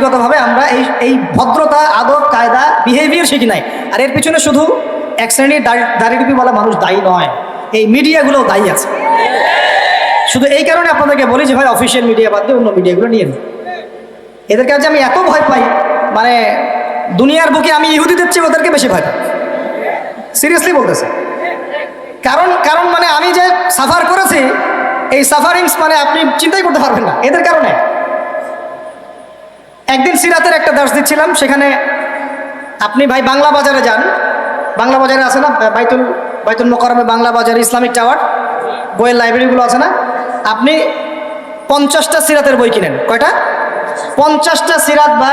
গতভাবে আমরা এই ভদ্রতা, আদব, কায়দা, বিহেভিয়ার শিখি নাই। আর এর পিছনে শুধু এক শ্রেণীর দাড়ি টুপিওয়ালা মানুষ দায়ী নয়, এই মিডিয়াগুলোও দায়ী আছে। শুধু এই কারণে আপনাদেরকে বলি যে ভাই অফিসিয়াল মিডিয়া বাদ দিয়ে অন্য মিডিয়াগুলো নিয়ে নিন। এদের কাছে আমি এত ভয় পাই, মানে দুনিয়ার বুকে আমি ইহুদিদের চেয়ে ওদেরকে বেশি ভয় পাই, সিরিয়াসলি বলতেছে। কারণ মানে আমি যে সাফার করেছি, এই সাফারিংস মানে আপনি চিন্তাই করতে পারবেন না এদের কারণে। একদিন সিরাতের একটা দার্স দিচ্ছিলাম, সেখানে আপনি ভাই বাংলা বাজারে যান, বাংলা বাজারে আছে না বাইতুল মোকাররমে বাংলা বাজারে ইসলামিক টাওয়ার, বইয়ের লাইব্রেরিগুলো আছে না, আপনি 50টা সিরাতের বই কিনেন। কয়টা? 50টা সিরাত বা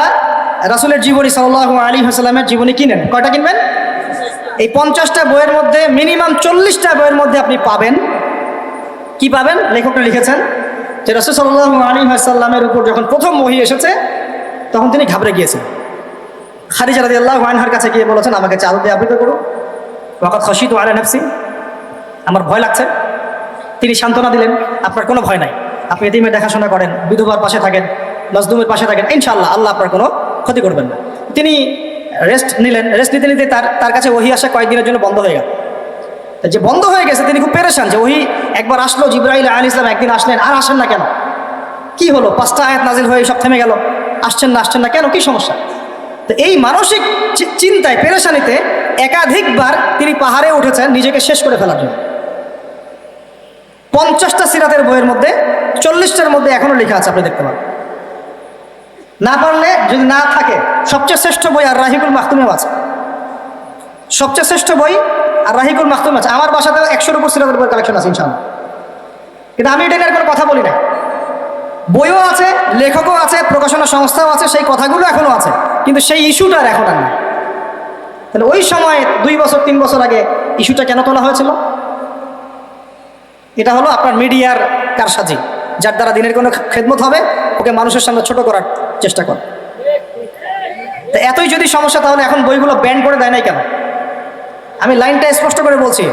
রাসূলের জীবনী সাল্লাল্লাহু আলাইহি ওয়াসাল্লামের জীবনী কিনেন। কয়টা কিনবেন? এই 50টা বইয়ের মধ্যে মিনিমাম 40টা বইয়ের মধ্যে আপনি পাবেন কি পাবেন? লেখকরা লিখেছেন যে রাসূল সাল্লাল্লাহু আলাইহি ওয়াসাল্লামের উপর যখন প্রথম ওহী এসেছে তখন তিনি ঘাবড়ে গিয়েছেন। খাদিজা রাদিয়াল্লাহু আনহার কাছে গিয়ে বলেছেন, আমাকে চাদর দিয়ে আবৃত করুন, ওয়াকাদ খাশিতু আলা নাফসি, আমার ভয় লাগছে। তিনি সান্ত্বনা দিলেন, আপনার কোনো ভয় নাই, আপনি এতিমের দেখাশোনা করেন, বিধবার পাশে থাকেন, মজলুমের পাশে থাকেন, ইনশাআল্লাহ আল্লাহ আপনার কোনো ক্ষতি করবেন না। তিনি রেস্ট নিলেন। রেস্ট নিতে নিতে তার কাছে ওহী আসা কয়েকদিনের জন্য বন্ধ হয়ে গেল। যে বন্ধ হয়ে গেছে তিনি খুব পেরেশান যে ওহী একবার আসলো, জিবরাইল আলাইহিস সালাম একদিন আসলেন, আর আসেন না কেন, কি হলো? 5টা আয়াত নাজিল হয়ে সব থেমে গেল, আসছেন না কেন, কি সমস্যা? তো এই মানসিক চিন্তায়, পেরেশানিতে একাধিকবার তিনি পাহাড়ে উঠেছেন নিজেকে শেষ করে ফেলার জন্য। 50টা সিরাতের বইয়ের মধ্যে 40টার মধ্যে এখনো লেখা আছে, আপনি দেখতে পাবেন। না পারলে যদি না থাকে, সবচেয়ে শ্রেষ্ঠ বই আর রাহিকুল মাখতুমেও আছে, সবচেয়ে শ্রেষ্ঠ বই আর রাহিকুল মাখতুম আছে। আমার বাসাতেও 100-এর উপর সিরাতের বইয়ের কালেকশন আছে ইনশাআল্লাহ। কিন্তু আমি এটা নিয়ে কোনো কথা বলি না। বইও আছে, লেখকও আছে, প্রকাশনা সংস্থাও আছে, সেই কথাগুলো এখনো আছে, কিন্তু সেই ইস্যুটা আর এখন আর নাই। তাহলে ওই সময় 2 বছর 3 বছর আগে ইস্যুটা কেন তোলা হয়েছিল? এটা হলো আপনার মিডিয়ার কারসাজি, যার দ্বারা দিনের কোনো খেদমত হবে ওকে মানুষের সামনে ছোট করার চেষ্টা করে। তা এতই যদি সমস্যা, তাহলে এখন বইগুলো ব্যান করে দেয় নাই কেন? আমি লাইনটা স্পষ্ট করে বলছি,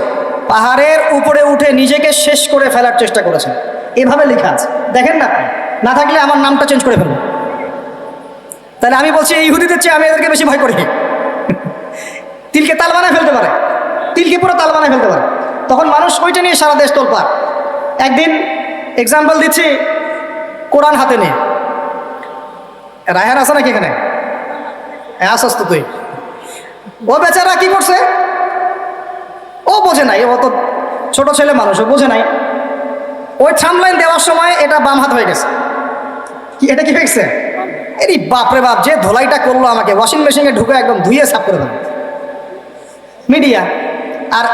পাহাড়ের উপরে উঠে নিজেকে শেষ করে ফেলার চেষ্টা করেছেন, এভাবে লেখা আছে, দেখেন না? না থাকলে আমার নামটা চেঞ্জ করে ফেলবো। তাহলে আমি বলছি ইহুদিদের চেয়ে আমি এদেরকে বেশি ভয় করি। তিলকে তাল বানায় ফেলতে পারে, তিলকে পুরো তাল বানায় ফেলতে পারে, তখন মানুষ ওইটা নিয়ে সারা দেশ তোলপাড়। একদিন এক্সাম্পল দিচ্ছি, কোরআন হাতে নিয়ে রায়হান আছে নাকি এখানে? হ্যাঁ আসস তো তুই। ও বেচারা কি করছে, ও বোঝে নাই, ও তো ছোট ছেলে মানুষ, ও বোঝে নাই। ওই থাম্বলাইন দেওয়ার সময় এটা বাম হাত হয়ে গেছে। কি এটা কি হয়েছে? এই বাপরে বাপ, যে ধোলাইটা করলো আমাকে, ওয়াশিং মেশিনে ঢুকে একদম ধুয়ে সাফ করে দেবো। মিডিয়া আর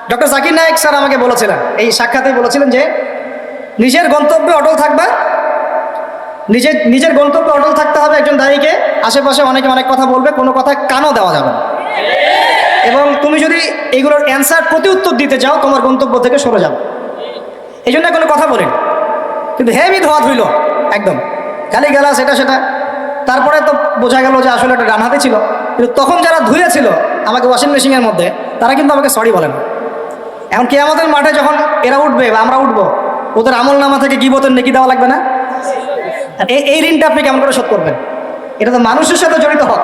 ডক্টর জাকির নায়েক স্যার আমাকে বলেছিলেন, এই সাক্ষাতেই বলেছিলেন যে নিজের গন্তব্যে অটল থাকবা, নিজের গন্তব্যে অটল থাকতে হবে একজন দায়ীকে। আশেপাশে অনেকে অনেক কথা বলবে, কোনো কথা কানও দেওয়া যাবে না, এবং তুমি যদি এগুলোর অ্যান্সার প্রতি উত্তর দিতে চাও তোমার গন্তব্য থেকে সরে যাবে। এই জন্য কোনো কথা বলেন, কিন্তু হেভি ধোয়া ধুইল একদম, গালি গালাস এটা সেটা। তারপরে তো বোঝা গেল যে আসলে এটা ডান হাতে ছিল, কিন্তু তখন যারা ধুয়েছিল আমাকে ওয়াশিং মেশিনের মধ্যে, তারা কিন্তু আমাকে সরি বলে না। এখন কিয়ামতের মাঠে যখন এরা উঠবে বা আমরা উঠবো, ওদের আমল নামা থেকে গীবতের নেকি দেওয়া লাগবে না? এই ঋণটা আপনি কেমন করে শোধ করবেন? এটা তো মানুষের সাথে জড়িত হক।